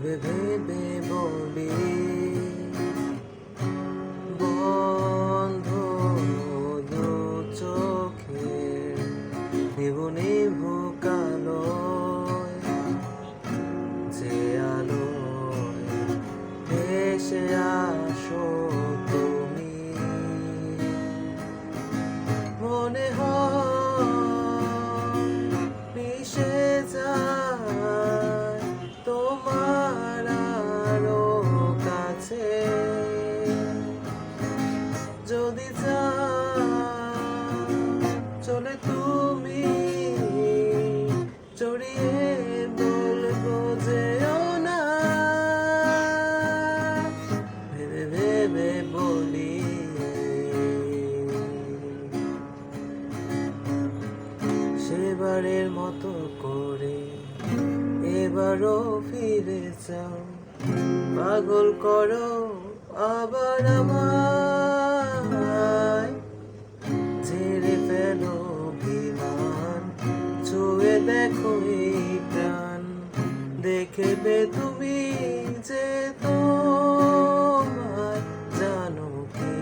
ভেবে ভেবে বলি বন্ধ হলো চোখের নিভু নিভু কালোয় যে আলোয় ভেসে আসো তুমি মনে হয় মিশে যায় তোমার আরো কাছে যদি চলে তুমি জড়িয়ে বলবো যেও না ভেবে ভেবে বলি সেবারের মতো করে এবারও ফিরে যাও পাগল করো আবার আমায় ছেড়ে ফেলো বিমান ছুঁয়ে দেখো এই প্রাণ দেখবে তুমি যে তোমায় জানো কি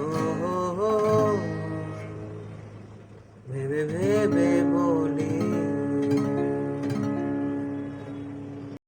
ও ভেবে ভেবে